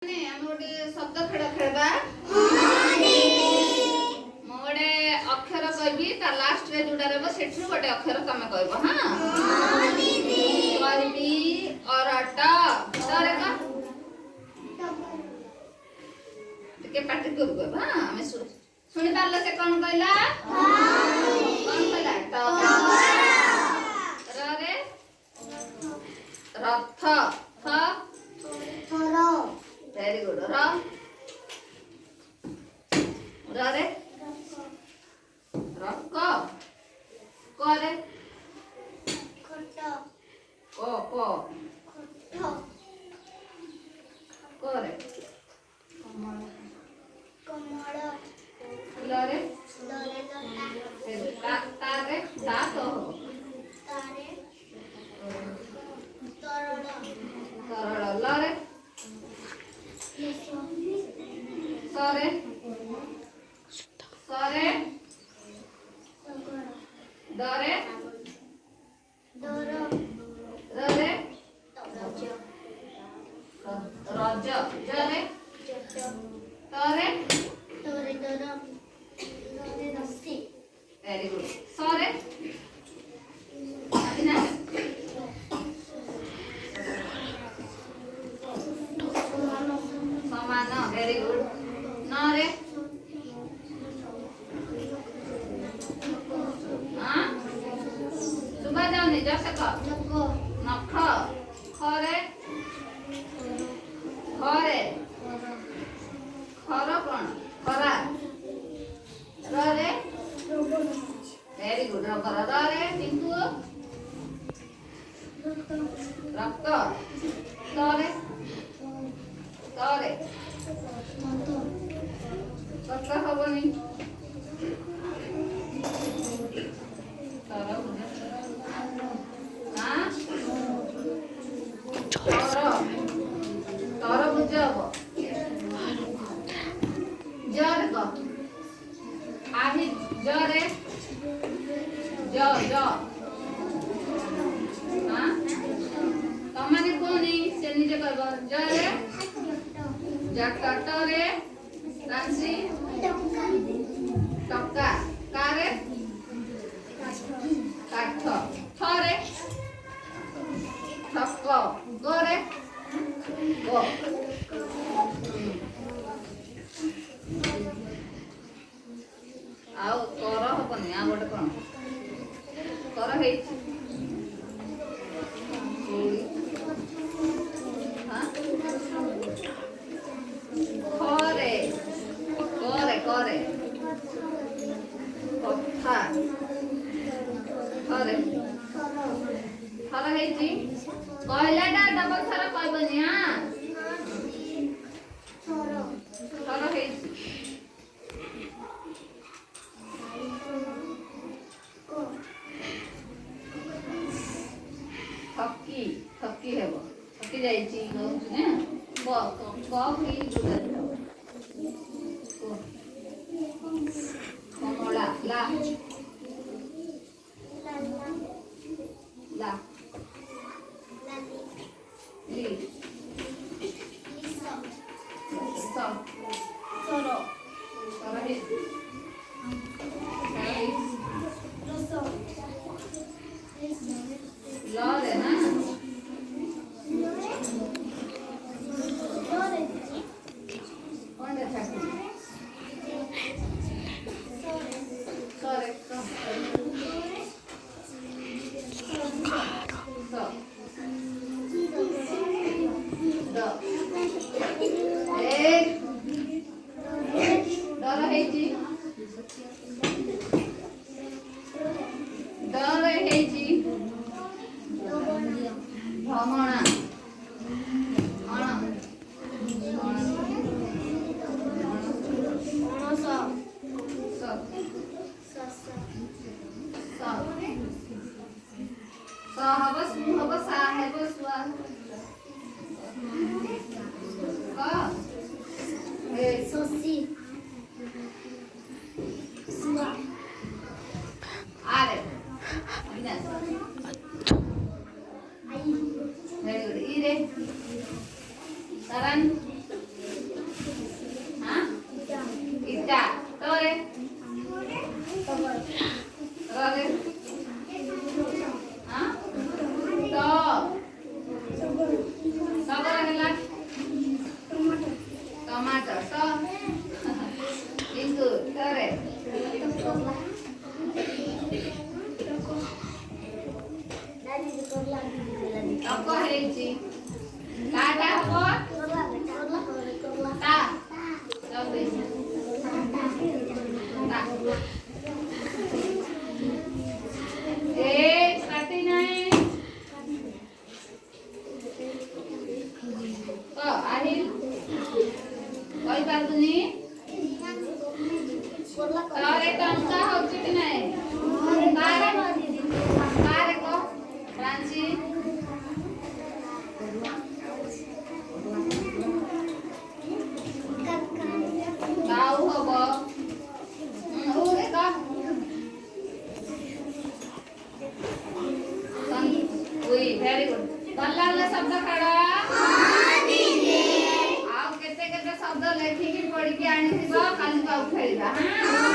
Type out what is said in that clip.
शब्द खेल खेलबा मोटे अक्षर कहबी ता लास्ट रे जोडा रहबो सेठु गोटे अक्षर तमे कहबो हां करबी अरट तरे का के पाटी कर गो हां हमें सुनि पारले से कोन कहला कोन कहला तो रे रथ थ थरो वेरी गुड रे रक करे खट को खट करे कमल लरे लरे ता तारे दा तो तारे तरल सरल लरे सरे सरे दरे दर ररे रज रज जरे जट तरे तरे दर तरे रस्सी वेरी गुड सरे अदिना समान वेरी गुड नरे हां सुबह जाओ जैसे का नख खरे खरे खर कोन खरा ररे वेरी गुड रबर ररे टिंकू रक्त तरे तरे कक्का हबनी तर हां तर बुझब जर क आही जरे ज हां तमाने कोनी से निजे कहबो जरे जटटरे रांसी टक्का कारे काठ थरे ठक्क गोरे गो आउ कर हबनी आ गोटे कोन कर हे हां खरे करे करे कथा खरे खर हेची कहलाटा डबल थर कहबनी हां खर हेची थकी थकी हेबो थकी जाईची कहू ने ब क की जुड़ा कमला ला ला ली स सरो सरहि लरे ना कोंडे थाकी सरे द एक डर हेची डर हेची भ्रमणा अण अणस स सस स हब सु हब सा हब सुआ क ए ससी सुआ आरे अविनाश आई वेरी गुड इरे Saran ବାବୁନି ତୋରେ ଟଙ୍କା ହଉଛି କି ନାହିଁ କାରେ କହ ରାଞ୍ଚି କାଉ ହବ ଓରେ କହ ଉଇ ଭେରି ଗୁଡ୍ ଭଲ ଲାଗିଲା ଶବ୍ଦ କାଢ ଆଉ କେତେ କେତେ ଶବ୍ଦ ଲେଖିକି ପଢିକି ଆଣିଥିବ କାଲି ଆଉ ଖେଳିବା ହଁ